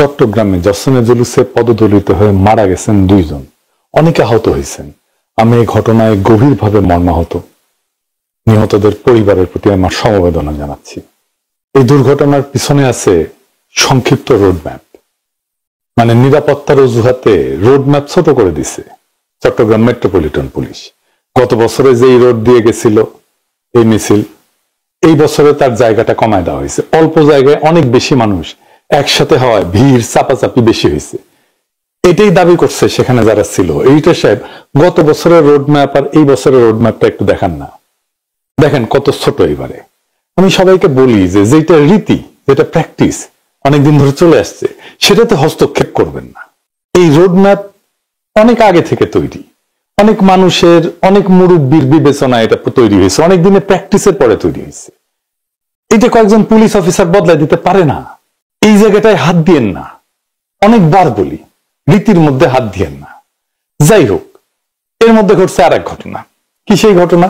চট্টগ্রামে জশ্নে জুলুসে পদদলিত হয়ে মারা গেছেন 2 জন, অনেকে আহত হয়েছেন। আমি এই ঘটনায় গভীরভাবে মর্মাহত। নিহতদের পরিবারের প্রতি আমার সমবেদনা জানাচ্ছি। এই দুর্ঘটনার পিছনে আছে সংক্ষিপ্ত রোডম্যাপ, মানে নিরাপত্তার অজুহাতে রোডম্যাপ ছোট করে দিছে চট্টগ্রাম মেট্রোপলিটন পুলিশ। গত বছরে যে রোড দিয়ে গেছিল এই মিছিল, এই বছরে তার জায়গাটা কমায় দেওয়া হয়েছে। অল্প জায়গায় অনেক বেশি মানুষ একসাথে হওয়ায় ভিড় চাপাচাপি বেশি হয়েছে। এটাই দাবি করছে সেখানে যারা ছিল। এইটা সাহেব, গত বছরের রোডম্যাপ আর এই বছরের রোডম্যাপটা একটু দেখান না, দেখেন কত ছোট। এবারে আমি সবাইকে বলি যে যেটা রীতি, যেটা প্র্যাকটিস অনেকদিন ধরে চলে আসছে, সেটাতে হস্তক্ষেপ করবেন না। এই রোডম্যাপ অনেক আগে থেকে তৈরি, অনেক মানুষের, অনেক মুরব্বীর বিবেচনা এটা তৈরি হয়েছে, অনেক দিনের প্র্যাকটিসের পরে তৈরি হয়েছে। এটা কয়েকজন পুলিশ অফিসার বদলাই দিতে পারে না। এই জায়গাটায় হাত দিয়েন না, অনেকবার বলি, রীতির মধ্যে হাত দিয়েন না। যাই হোক, এর মধ্যে ঘটছে আর এক ঘটনা। কি সেই ঘটনা?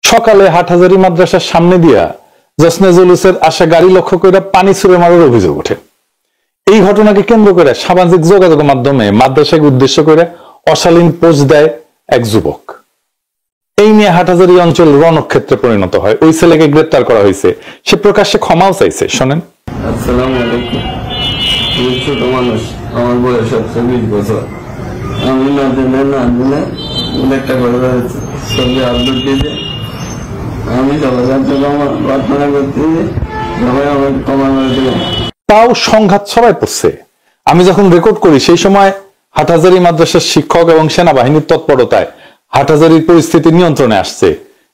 সকালে হাটহাজারী মাদ্রাসার সামনে দিয়া জশ্নে জুলুসের আসা গাড়ি লক্ষ্য করে পানি ছুড়ে মারার অভিযোগ ওঠে। এই ঘটনাকে কেন্দ্র করে সামাজিক যোগাযোগের মাধ্যমে মাদ্রাসাকে উদ্দেশ্য করে অশালীন পোস্ট দেয় এক যুবক। এই নিয়ে হাটহাজারী অঞ্চল রণক্ষেত্রে পরিণত হয়। ওই ছেলেকে গ্রেপ্তার করা হয়েছে, সে প্রকাশ্যে ক্ষমাও চাইছে। শোনেন। আসসালামু আলাইকুম। আমি ছোট মানুষ, আমার বয়স 20 বছর। আমি না দিলে একটা কথা ছবি আপলোড দিয়েছে। আমি সবার কাছে প্রার্থনা করতে সবাই আমার ক্ষমা করে দিলাম। তাও সংঘাত সবাই পড়ছে। আমি যখন রেকর্ড করি সেই সময় হাটহাজারী মাদ্রাসার শিক্ষক এবং সেনাবাহিনীর তৎপরতায় হাটহাজারীর পরিস্থিতি নিয়ন্ত্রণে আসছে।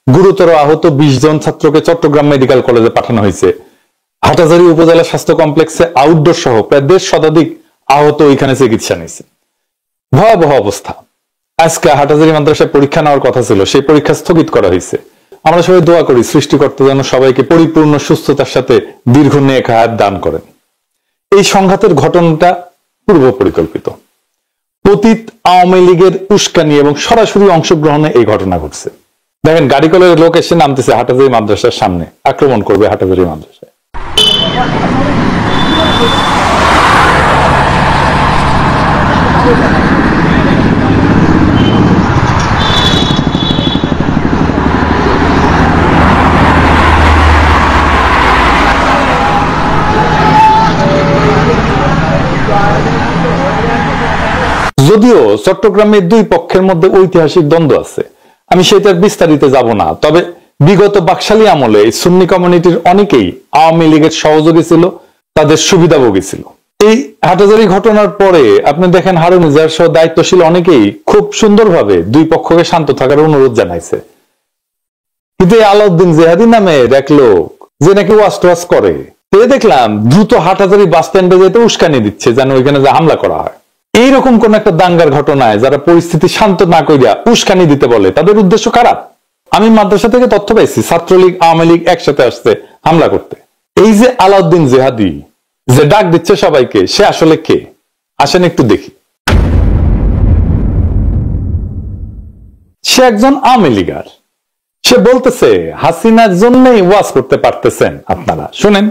গুরুতর আহত 20 জন ছাত্রকে চট্টগ্রাম মেডিকেল কলেজে পাঠানো হয়েছে। হাটহাজারী উপজেলা স্বাস্থ্য কমপ্লেক্সে আউটডোর সহ প্রায় 1.5 শতাধিক আহত ওইখানে চিকিৎসা নিয়েছে। ভয়াবহ অবস্থা। আজকে হাটহাজারী মাদ্রাসায় পরীক্ষা নেওয়ার কথা ছিল, সেই পরীক্ষা স্থগিত করা হয়েছে। আমরা সবাই দোয়া করি সৃষ্টিকর্তা যেন সবাইকে পরিপূর্ণ সুস্থতার সাথে দীর্ঘ নেক হায়াত দান করেন। এই সংঘাতের ঘটনাটা পূর্ব পরিকল্পিত। পতিত আওয়ামী লীগের উস্কানি এবং সরাসরি অংশগ্রহণে এই ঘটনা ঘটছে। দেখেন, গাড়ি করে লোক এসে নামতেছে হাটহাজারী মাদ্রাসার সামনে, আক্রমণ করবে হাটহাজারী মাদ্রাসায়। যদিও চট্টগ্রামের 2 পক্ষের মধ্যে ঐতিহাসিক দ্বন্দ্ব আছে, আমি সেটার বিস্তারিত যাব না। তবে বিগত বাকশালী আমলে এই সুন্নি কমিউনিটির অনেকেই আওয়ামী লীগের সহযোগী ছিল, তাদের সুবিধাভোগী ছিল। এই হাটহাজারী ঘটনার পরে আপনি দেখেন হারুন ইজার সহ দায়িত্বশীল অনেকেই খুব সুন্দরভাবে 2 পক্ষকে শান্ত থাকার অনুরোধ জানাইছে। কিন্তু আলাউদ্দিন জেহাদি নামে এক লোক, যে নাকি ওয়াজ করে, দেখলাম দ্রুত হাটহাজারী বাস স্ট্যান্ডে যেতে উস্কানি দিচ্ছে যেন ওইখানে হামলা করা হয়। এইরকম কোন একটা দাঙ্গার ঘটনায় যারা পরিস্থিতি শান্ত না করিয়া উস্কানি দিতে বলে, তাদের উদ্দেশ্য খারাপ। আমি মাদ্রাসা থেকে তথ্য পাইছি ছাত্রলীগ আওয়ামী লীগ একসাথে আসছে হামলা করতে। এই যে আলাউদ্দিন জেহাদি যে ডাক দিচ্ছে সবাইকে, সে আসলে কে? আসেন একটু দেখি। সে একজন আওয়ামী লীগার। সে বলতেছে হাসিনার জন্যই ওয়াজ করতে পারতেছেন আপনারা। শুনেন।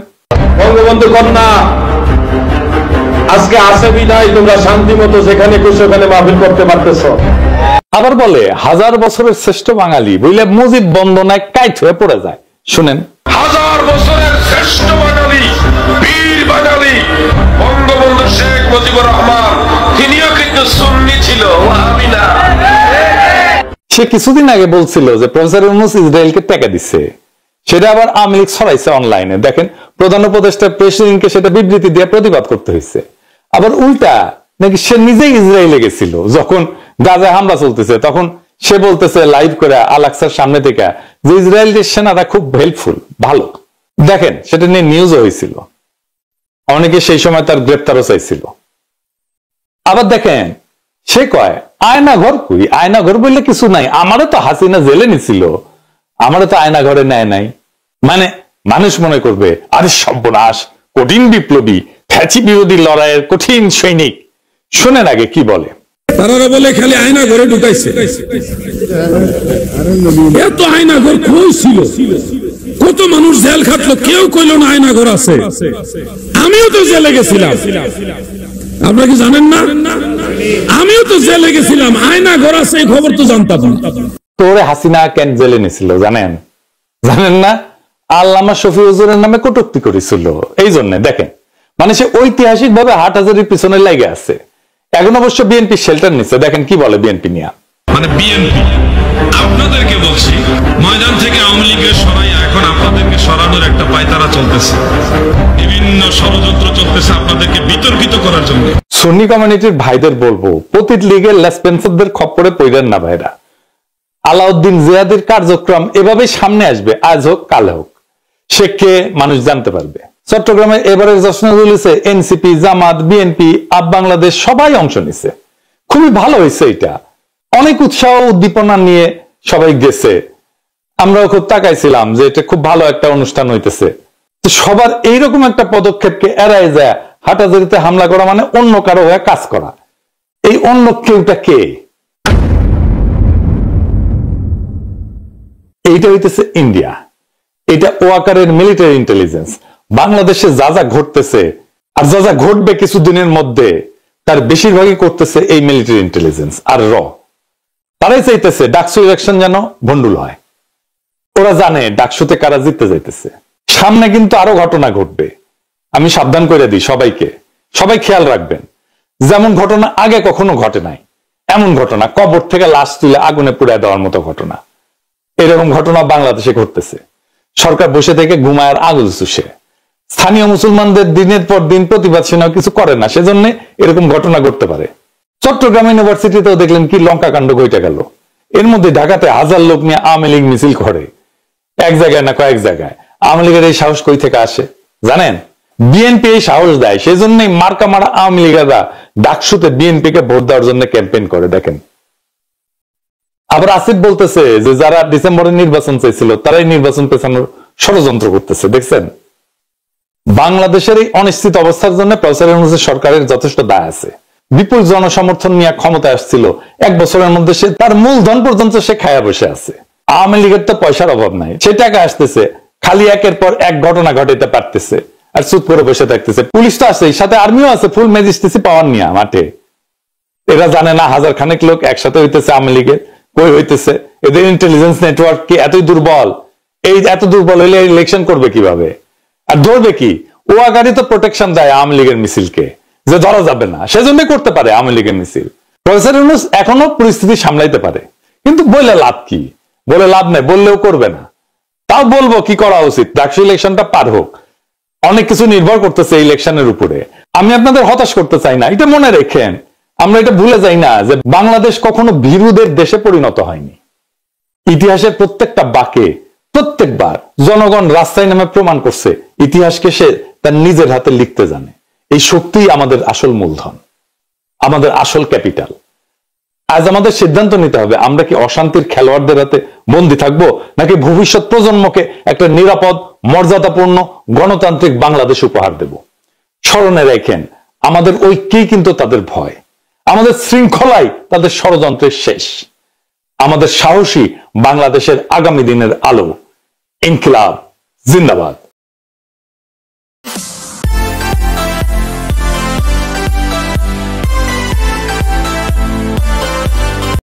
বঙ্গবন্ধু কন্যা আজকে আসে বিদায় তোমরা শান্তি মতো যেখানে খুশি ওখানে মাহফিল করতে পারতেছ। আবার বলে 1000 বছরের শ্রেষ্ঠ বাঙালি বইলে মুজিব বন্দনায় কাইট হয়ে পড়ে যায়। শুনেন। 1000 বছরের শ্রেষ্ঠ বাঙালি, বীর বাঙালি বঙ্গবন্ধু শেখ মুজিবুর রহমান, তিনিও কিন্তু সুন্নি ছিল, ওয়াহাবি না। সে কিছুদিন আগে বলছিল যে প্রফেসর ইউনূস ইসরায়েলকে টাকা দিচ্ছে, সেটা আবার আওয়ামী লীগ ছড়াইছে অনলাইনে। দেখেন, প্রধান উপদেষ্টা প্রেসিডেন্টকে সেটা বিবৃতি দিয়ে প্রতিবাদ করতে হয়েছে। আবার উল্টা নাকি সে নিজেই ইসরায়েলে গেছিল, যখন গাজায় হামলা চলতেছে, তখন সে বলতেছে লাইভ করে আল-আকসার সামনে থেকে যে ইসরায়েলের সেনারা খুব হেল্পফুল, ভালো। দেখেন, সেটা নিয়ে নিউজও হয়েছিল, অনেকে সেই সময় তার গ্রেপ্তারও চাইছিল। আবার দেখেন, সে কয় আয়না ঘর কই, আয়না ঘর বললে কিছু নাই, আমারও তো হাসিনা জেলে নিছিল, আমারও তো আয়না ঘরে নেয় নাই। মানে মানুষ মনে করবে আরে সর্বনাশ, কঠিন বিপ্লবী, ফ্যাচি বিরোধী লড়াইয়ের কঠিন সৈনিক। শোনেন আগে কি বলে। তারা বলে খালি আয়না ঘরে ঢুকাইছে, এত আয়না ঘর কই ছিল? কত মানুষ জেল খাটলো, কেউ কইল না আয়না ঘর আছে। আমিও তো জেলে গেছিলাম, আপনারা কি জানেন না? আমিও তো জেলে গেছিলাম, আয়না ঘর আছে এই খবর তো জানতাম না। তোরে হাসিনা কেন জেলে নিছিল জানেন? জানেন না? আল্লামা শফি হুজুরের নামে কটূক্তি করেছিল। এই জন্য দেখেন, মানে সে ঐতিহাসিক ভাবে হাটহাজারির পিছনে লেগে আছে। এখন অবশ্য বিএনপি শেল্টার নিচ্ছে। দেখেন কি বলে বিএনপি নিয়ে। মানে বিএনপি আপনাদেরকে বলছি, ময়দান থেকে আওয়ামী লীগের সরাই এখন আপনাদেরকে সরানোর একটা পায়তারা চলতেছে, বিভিন্ন ষড়যন্ত্র চলতেছে আপনাদেরকে বিতর্কিত করার জন্য। সুন্নি কমিউনিটির ভাইদের বলবো, প্রতিটি লীগের লেসপেন্সারদের খপ্পরে পড়েন না ভাইরা। আলাউদ্দিন জিয়াদের কার্যক্রম এভাবেই সামনে আসবে, আজ হোক কাল হোক। সে কে মানুষ জানতে পারবে। চট্টগ্রামে এবারের জশ্ন-জুলুসে এনসিপি, জামাত, বিএনপি, আপ বাংলাদেশ সবাই অংশ নিছে। খুবই ভালো হয়েছে এটা। অনেক উৎসাহ উদ্দীপনা নিয়ে সবাই গেছে। আমরাও খুব তাকাইছিলাম যে এটা খুব ভালো একটা অনুষ্ঠান হইতেছে। তো সবার এইরকম একটা পদক্ষেপকে এড়ায় যায় হাটহাজারিতে হামলা করা মানে অন্য কারো হয়ে কাজ করা। এই অন্য কেউটা কে? এইটা হইতেছে ইন্ডিয়া। এটা ওয়াকারের মিলিটারি ইন্টেলিজেন্স। বাংলাদেশে যা যা ঘটতেছে আর যা যা ঘটবে কিছুদিনের মধ্যে, তার বেশিরভাগই করতেছে এই মিলিটারি ইন্টেলিজেন্স আর তারাই চাইতেছে ডাকসু ইলেকশন যেন ভন্ডুল হয়। ওরা জানে ডাকসুতে কারা জিততে যাইতেছে। সামনে কিন্তু আরো ঘটনা ঘটবে, আমি সাবধান করে দিই সবাইকে। সবাই খেয়াল রাখবেন, যেমন ঘটনা আগে কখনো ঘটে নাই এমন ঘটনা, কবর থেকে লাশ তুলে আগুনে পুড়ায় দেওয়ার মতো ঘটনা, এরকম ঘটনা বাংলাদেশে ঘটতেছে। সরকার বসে থেকে ঘুমায় আর আগুন চুষে। স্থানীয় মুসলমানদের দিনের পর দিন প্রতিবাদ সেনাও কিছু করে না, সেজন্য এরকম ঘটনা ঘটতে পারে। চট্টগ্রাম ইউনিভার্সিটিতেও দেখলেন কি লঙ্কা কাণ্ড ঘটে গেল। এর মধ্যে ঢাকাতে হাজার লোক নিয়ে আওয়ামী লীগ মিছিল করে, এক জায়গায় না কয়েক জায়গায়। আওয়ামী লীগের এই সাহস কই থেকে আসে জানেন? বিএনপি এই সাহস দেয়, সেজন্যই মার্কা মারা আওয়ামী লীগেরা ডাকসুতে বিএনপি কে ভোট দেওয়ার জন্য ক্যাম্পেইন করে। দেখেন, আবার আসিফ বলতেছে যে যারা ডিসেম্বরে নির্বাচন চাইছিল তারাই নির্বাচন পেছানোর ষড়যন্ত্র করতেছে। দেখছেন, বাংলাদেশের এই অনিশ্চিত অবস্থার জন্য প্রচারের সরকারের যথেষ্ট দায় আছে। বিপুল জনসমর্থন নিয়ে ক্ষমতায় আসছিল, এক বছরের মধ্যে সে তার মূলধন পর্যন্ত সে খায়া বসে আছে। আওয়ামী লীগের তো পয়সার অভাব নাই, সে টাকা আসতেছে, খালি একের পর এক ঘটনা ঘটাইতে পারতেছে আর চুপ করে বসে থাকতেছে। পুলিশ তো আছে, সাথে আর্মিও আছে, ফুল ম্যাজিস্ট্রেসি পাওয়ার নিয়ে মাঠে। এরা জানে না হাজার খানেক লোক একসাথে হইতেছে আওয়ামী লীগের, কই হইতেছে। এদের ইন্টেলিজেন্স নেটওয়ার্ক কি এতই দুর্বল? এই এত দুর্বল হইলে ইলেকশন করবে কিভাবে আর ধরবে কি? ওয়াকারি তো প্রোটেকশন দেয় আওয়ামী লীগের মিছিলকে, যে ধরা যাবে না, সেজন্য করতে পারে আওয়ামী লীগের মিছিল। প্রফেসর ইউনূস এখনো পরিস্থিতি সামলাইতে পারে, কিন্তু বলে লাভ কি? বলে লাভ নাই, বললেও করবে না। তাও বলবো কি করা উচিত, ডাকসু ইলেকশনটা পার হোক। অনেক কিছু নির্ভর করতেছে ইলেকশনের উপরে। আমি আপনাদের হতাশ করতে চাই না, এটা মনে রেখেন। আমরা এটা ভুলে যাই না যে বাংলাদেশ কখনো ভীরুদের দেশে পরিণত হয়নি। ইতিহাসের প্রত্যেকটা বাঁকে প্রত্যেকবার জনগণ রাস্তায় নামে প্রমাণ করছে ইতিহাসকে সে তার নিজের হাতে লিখতে জানে। এই শক্তিই আমাদের আসল মূলধন, আমাদের আসল ক্যাপিটাল। আজ আমাদের সিদ্ধান্ত নিতে হবে, আমরা কি অশান্তির খেলোয়াড়দের হাতে বন্দী থাকবো, নাকি ভবিষ্যৎ প্রজন্মকে একটা নিরাপদ, মর্যাদাপূর্ণ, গণতান্ত্রিক বাংলাদেশ উপহার দেব। স্মরণে রাখেন, আমাদের ঐক্যই কিন্তু তাদের ভয়, আমাদের শৃঙ্খলাই তাদের ষড়যন্ত্রের শেষ, আমাদের সাহসী বাংলাদেশের আগামী দিনের আলো। ইনকিলাব জিন্দাবাদ।